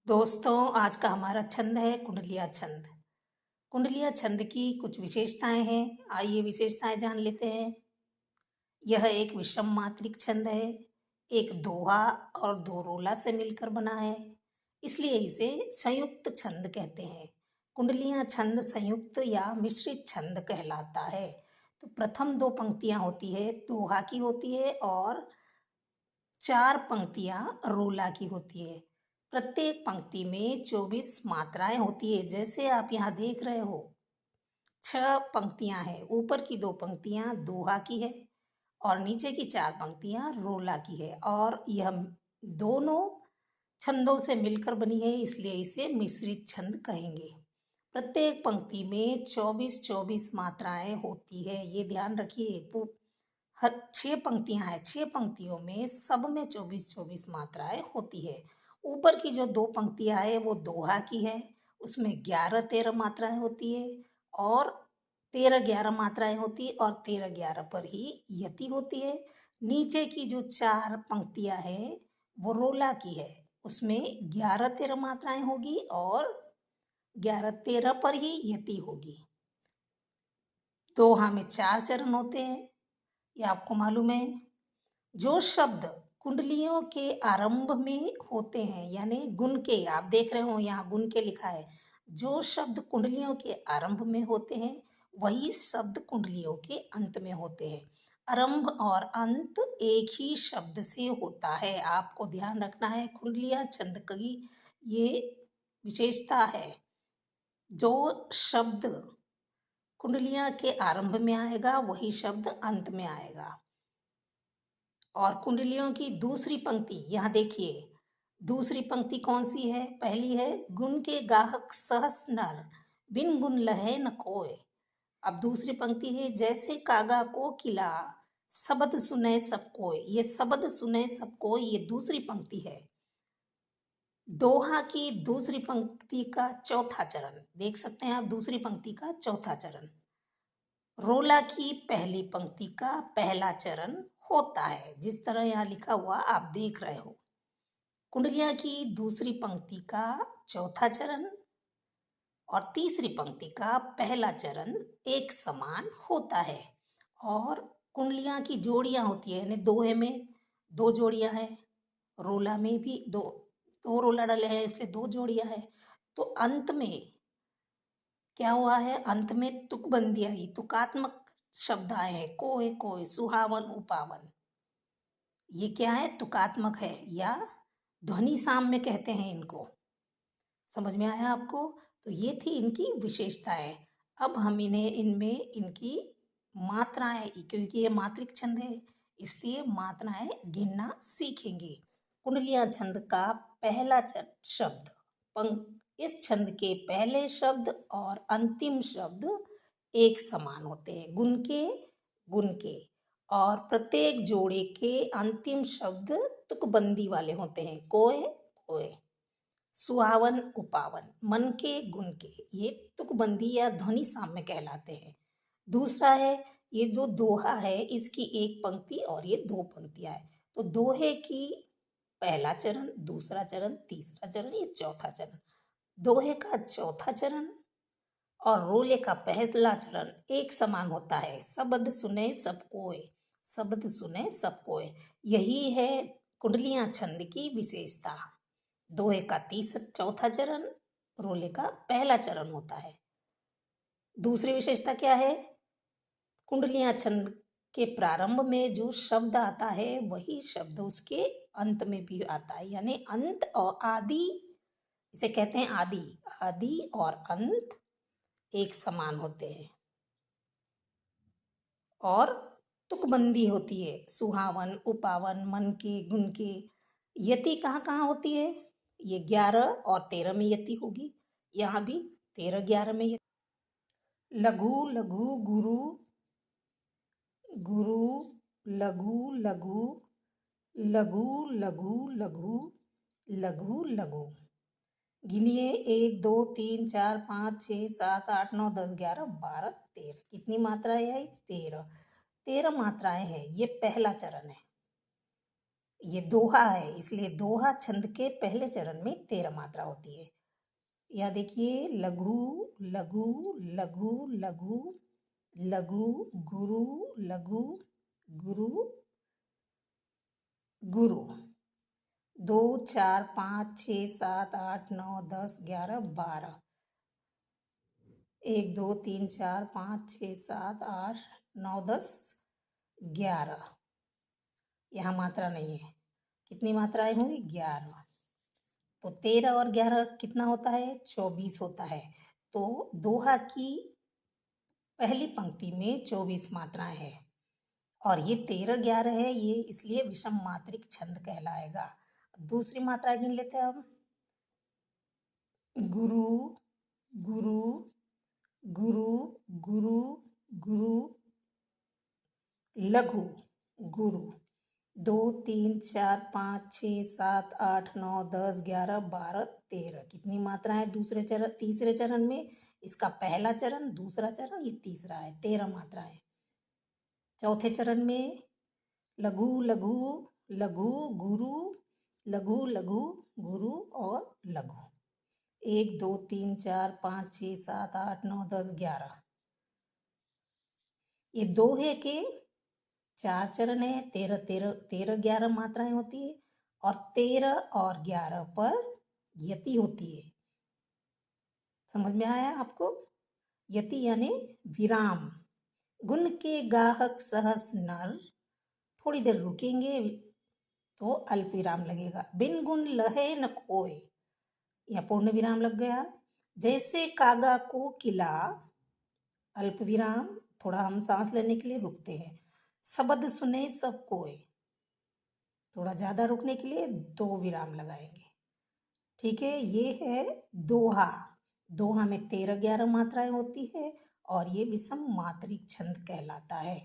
दोस्तों, आज का हमारा छंद है कुंडलिया छंद। कुंडलिया छंद की कुछ विशेषताएं हैं। आइए विशेषताएं जान लेते हैं। यह एक विषम मात्रिक छंद है। एक दोहा और दो रोला से मिलकर बना है, इसलिए इसे संयुक्त छंद कहते हैं। कुंडलिया छंद संयुक्त या मिश्रित छंद कहलाता है। तो प्रथम दो पंक्तियां होती है दोहा की होती है और चार पंक्तियां रोला की होती है। प्रत्येक पंक्ति में 24 मात्राएं होती है। जैसे आप यहाँ देख रहे हो, 6 पंक्तियां हैं। ऊपर की 2 पंक्तियां दोहा की है और नीचे की 4 पंक्तियां रोला की है, और यह दोनों छंदों से मिलकर बनी है, इसलिए इसे मिश्रित छंद कहेंगे। प्रत्येक पंक्ति में 24-24 मात्राएं होती है, ये ध्यान रखिए। हर 6 पंक्तियां हैं, 6 पंक्तियों में सब में 24-24 मात्राएं होती है। ऊपर की जो 2 पंक्तियां है वो दोहा की है, उसमें 11-13 मात्राएं होती है, और 13-11 मात्राएं होती है, और 13-11 पर ही यति होती है। नीचे की जो 4 पंक्तियां है वो रोला की है, उसमें 11-13 मात्राएं होगी और 11-13 पर ही यति होगी। दोहा में 4 चरण होते हैं, ये आपको मालूम है। जो शब्द कुंडलियों के आरंभ में होते हैं, यानी गुण के, आप देख रहे हो यहाँ गुण के लिखा है। जो शब्द कुंडलियों के आरंभ में होते हैं वही शब्द कुंडलियों के अंत में होते हैं। आरंभ और अंत एक ही शब्द से होता है, आपको ध्यान रखना है। कुंडलिया छंद की ये विशेषता है। जो शब्द कुंडलियां के आरंभ में आएगा वही शब्द अंत में आएगा। और कुंडलियों की दूसरी पंक्ति यहाँ देखिए, दूसरी पंक्ति कौन सी है? पहली है, गुण के गाहक सहस नर, बिन गुण लहे न कोय। अब दूसरी पंक्ति है, जैसे कागा को किला, शब्द सुने सब कोय। ये शब्द सुने सब कोय, ये दूसरी पंक्ति है। दोहा की दूसरी पंक्ति का चौथा चरण देख सकते हैं आप, दूसरी पंक्ति का चौथा चरण। रोला की पहली पंक्ति का पहला चरण होता है, जिस तरह यहाँ लिखा हुआ आप देख रहे हो। कुंडलिया की दूसरी पंक्ति का चौथा चरण और तीसरी पंक्ति का पहला चरण एक समान होता है। और कुंडलियां की जोड़ियां होती है, यानी दोहे में 2 जोड़ियां हैं, रोला में भी दो दो रोला डले हैं, इसलिए 2 जोड़ियां हैं। तो अंत में क्या हुआ है? अंत में तुकबंदी आई, तुकात्मक शब्द आए हैं। कोय कोय, सुहावन, उपावन। ये क्या है? तुकात्मक है, या ध्वनि साम्य कहते हैं इनको। समझ में आया आपको? तो ये थी इनकी विशेषताएं। अब हम इन्हें इनमें इनकी मात्राएं, क्योंकि ये मात्रिक छंद है इसलिए मात्राएं गिनना सीखेंगे। कुंडलिया छंद का पहला शब्द, इस छंद के पहले शब्द और अंतिम शब्द एक समान होते हैं, गुण के। और प्रत्येक जोड़े के अंतिम शब्द तुकबंदी वाले होते हैं। कोय कोय, सुहावन, उपावन, मन के, गुण के, ये तुकबंदी या ध्वनि साम्य कहलाते हैं। दूसरा है, ये जो दोहा है इसकी एक पंक्ति और ये 2 पंक्तियां है। तो दोहे की पहला चरण, दूसरा चरण, तीसरा चरण, ये चौथा चरण। दोहे का चौथा चरण और रोले का पहला चरण एक समान होता है। शब्द सुने सब कोय, शब्द सुने सब कोय, यही है कुंडलिया छंद की विशेषता। दोहे का चौथा चरण, रोले का पहला चरण होता है। दूसरी विशेषता क्या है? कुंडलिया छंद के प्रारंभ में जो शब्द आता है वही शब्द उसके अंत में भी आता है, यानी अंत और आदि, इसे कहते हैं आदि। आदि और अंत एक समान होते हैं। और तुकबंदी होती है, सुहावन, उपावन, मन के, गुण के। यति कहाँ कहाँ होती है? ये 11 और 13 में यति होगी, यहाँ भी 13-11 में यति। लघु लघु गुरु, गुरु लघु लघु, लघु लघु लघु, लघु लघु। गिनिए, 1 2 3 4 5 6 7 8 9 10 11 12 13। कितनी मात्राएं आई? 13 मात्राएं हैं। ये पहला चरण है। ये दोहा है, इसलिए दोहा छंद के पहले चरण में 13 मात्रा होती है। या देखिए, लघु लघु लघु लघु लघु गुरु लघु गुरु गुरु। 2 4 5 6 7 8 9 10 11 12। 1 2 3 4 5 6 7 8 9 10 11। यहाँ मात्रा नहीं है। कितनी मात्राएं होंगी? 11। तो 13 और 11 कितना होता है? 24 होता है। तो दोहा की पहली पंक्ति में 24 मात्राएं हैं और ये 13 11 है, ये इसलिए विषम मात्रिक छंद कहलाएगा। दूसरी मात्रा गिन लेते हैं हम। गुरु गुरु गुरु गुरु गुरु लघु गुरु। 2 3 4 5 6 7 8 9 10 11 12 13। कितनी मात्राएं तीसरे चरण में? इसका पहला चरण, दूसरा चरण, ये तीसरा है। 13 मात्राएं। चौथे चरण में लघु लघु लघु गुरु लघु लघु गुरु और लघु। 1 2 3 4 5 6 7 8 9 10 11। ये दोहे के 4 चरण है। 13 11 मात्राएं होती है और 13 और 11 पर यति होती है। समझ में आया आपको? यति यानी विराम। गुण के गाहक सहस नर, थोड़ी देर रुकेंगे तो अल्प विराम लगेगा। बिन गुण लहे न कोय, या पूर्ण विराम लग गया। जैसे कागा को किला, अल्प विराम, थोड़ा हम सांस लेने के लिए रुकते हैं। शब्द सुने सब कोय, थोड़ा ज्यादा रुकने के लिए 2 विराम लगाएंगे। ठीक है, ये है दोहा। दोहा में 13 11 मात्राएं होती है और ये विषम मात्रिक छंद कहलाता है।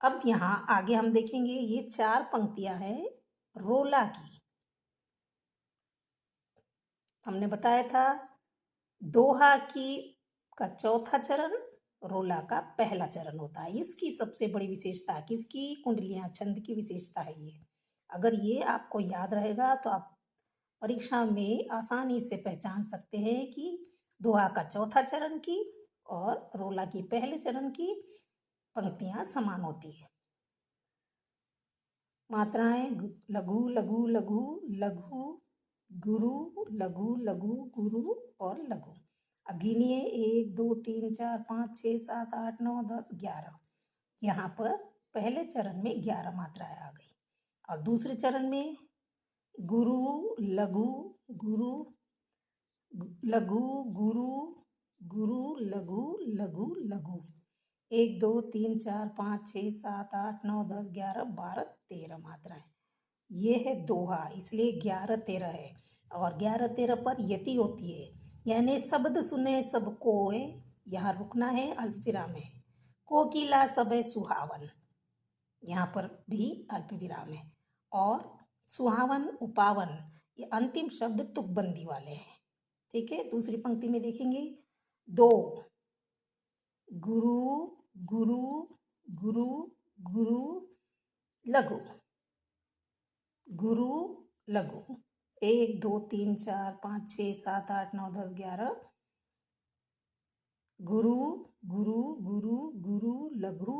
अब यहाँ आगे हम देखेंगे, ये 4 पंक्तियां हैं रोला की। हमने बताया था दोहा की का चौथा चरण रोला का पहला चरण होता है। इसकी सबसे बड़ी विशेषता, किसकी? कुंडलियां छंद की विशेषता है ये। अगर ये आपको याद रहेगा तो आप परीक्षा में आसानी से पहचान सकते हैं कि दोहा का चौथा चरण की और रोला की पहले चरण की पंक्तियां समान होती है। मात्राएं लघु लघु लघु लघु गुरु लघु लघु गुरु और लघु। अब गिनिए, 1 2 3 4 5 6 7 8 9 10 11। यहाँ पर पहले चरण में 11 मात्राएं आ गई और दूसरे चरण में गुरु लघु गुरु लघु गुरु गुरु लघु लघु लघु। 1 2 3 4 5 6 7 8 9 10 11 12 13 मात्राएं। ये है दोहा, इसलिए 11 13 है और 11 13 पर यति होती है, यानी शब्द सुने सब कोय, यहाँ रुकना है, अल्प विराम है। कोकिला सबे सुहावन, यहाँ पर भी अल्प विराम है। और सुहावन उपावन, ये अंतिम शब्द तुकबंदी वाले हैं। ठीक है, दूसरी पंक्ति में देखेंगे, 2 गुरु गुरु गुरु गुरु लघु गुरु लघु। 1 2 3 4 5 6 7 8 9 10 11। गुरु गुरु गुरु गुरु लघु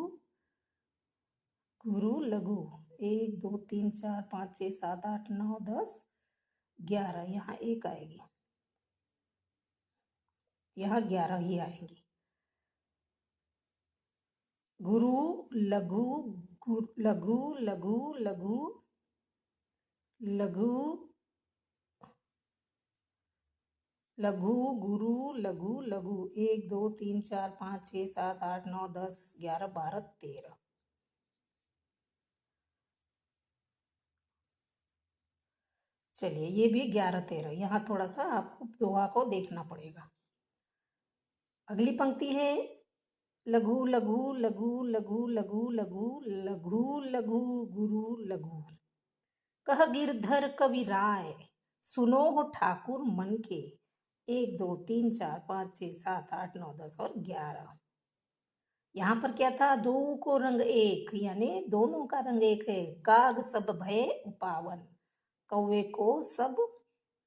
गुरु लघु। 1 2 3 4 5 6 7 8 9 10 11। यहाँ 1 आएगी, यहाँ 11 ही आएंगी। गुरु लघु लघु लघु लघु लघु लघु गुरु लघु लघु। 1 2 3 4 5 6 7 8 9 10 11 12 13। चलिए, ये भी 11 13। यहाँ थोड़ा सा आपको दोहा को देखना पड़ेगा। अगली पंक्ति है लघु लघु लघु लघु लघु लघु लघु लघु गुरु लघु। कह गिरधर कवि राय, सुनो हो ठाकुर मन के। 1 2 3 4 5 6 7 8 9 10 और 11। यहाँ पर क्या था, दो को रंग एक, यानी दोनों का रंग एक है। काग सब भय उपावन, कौवे को सब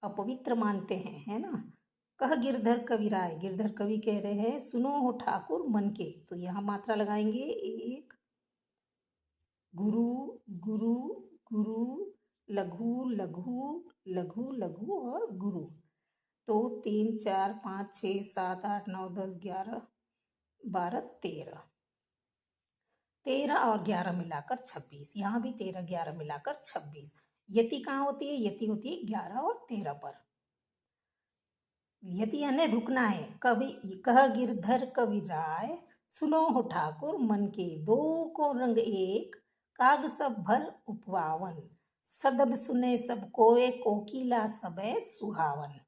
अपवित्र मानते हैं, है ना। कह गिरधर कवि राय, गिरधर कवि कह रहे हैं सुनो हो ठाकुर मन के, तो यहाँ मात्रा लगाएंगे एक, गुरु गुरु गुरु, लघु लघु लघु लघु और गुरु। तो 3 4 5 6 7 8 9 10 11 12 13, 13 और 11 मिलाकर 26। यहाँ भी 13 11 मिलाकर 26। यति कहाँ होती है, यति होती है 11 और 13 पर। यति यानी रुकना है। कवि कह गिरधर कवि राय, सुनो हो ठाकुर मन के, दो को रंग एक, काग सब भर उपवावन, सदब सुने सब कोय, कोकिला सबे सुहावन।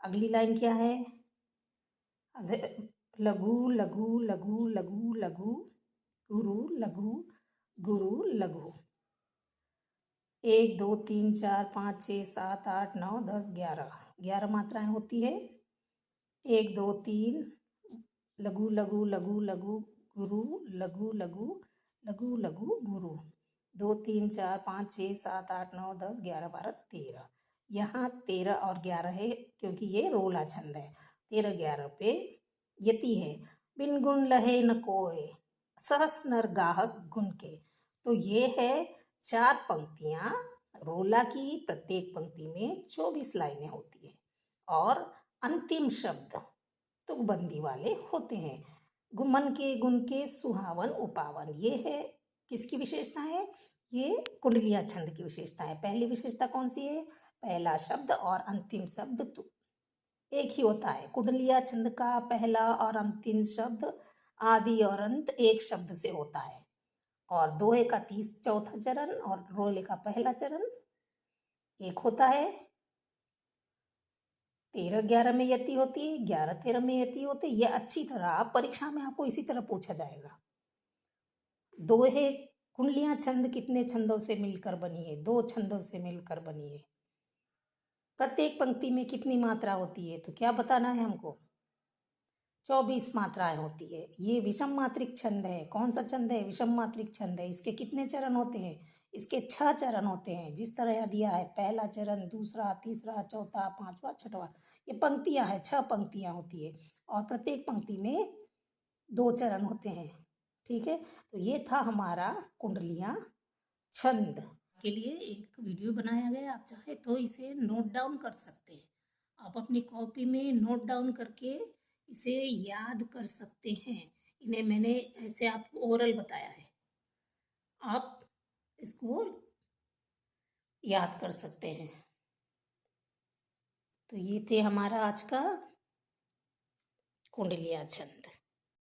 अगली लाइन क्या है, लघु लघु लघु लघु लघु, गुरु लघु गुरु लघु। 1 2 3 4 5 6 7 8 9 10 11, 11 मात्राएं होती है। 1 2 3 लघु लघु लघु लघु गुरु, लघु लघु लघु लघु गुरु। 2 3 4 5 6 7 8 9 10 11 12 13। यहाँ 13 और 11 है क्योंकि ये रोला छंद है। 13 11 पे यति है। बिन गुण लहे न कोय, सहस नर गाहक गुण के। तो ये है 4 पंक्तियां रोला की। प्रत्येक पंक्ति में 24 लाइनें होती है और अंतिम शब्द तुकबंदी वाले होते हैं। मन के गुण के सुहावन उपावन, ये है किसकी विशेषता है, ये कुंडलिया छंद की विशेषता है। पहली विशेषता कौन सी है, पहला शब्द और अंतिम शब्द एक ही होता है। कुंडलिया छंद का पहला और अंतिम शब्द आदि और अंत एक शब्द से होता है। और दोहे का 34 चरण और रोले का पहला चरण एक होता है। 13 11 में यति होती है, 11 13 में यति होती है। ये अच्छी तरह परीक्षा में आपको इसी तरह पूछा जाएगा। दोहे कुंडलियां छंद कितने छंदों से मिलकर बनी है, 2 छंदों से मिलकर बनी है। प्रत्येक पंक्ति में कितनी मात्रा होती है, तो क्या बताना है हमको, 24 मात्राएं होती है। ये विषम मात्रिक छंद है। कौन सा छंद है, विषम मात्रिक छंद है। इसके कितने चरण होते हैं, इसके 6 चरण होते हैं। जिस तरह यहाँ दिया है, पहला चरण, दूसरा, तीसरा, चौथा, पांचवा, छठवां, ये पंक्तियां हैं, 6 पंक्तियां होती है और प्रत्येक पंक्ति में 2 चरण होते हैं। ठीक है, तो ये था हमारा कुंडलियां छंद के लिए एक वीडियो बनाया गया। आप चाहे तो इसे नोट डाउन कर सकते हैं। आप अपनी कॉपी में नोट डाउन करके इसे याद कर सकते हैं। इन्हें मैंने ऐसे आपको ओरल बताया है, आप इसको याद कर सकते हैं। तो ये थे हमारा आज का कुंडलिया छंद।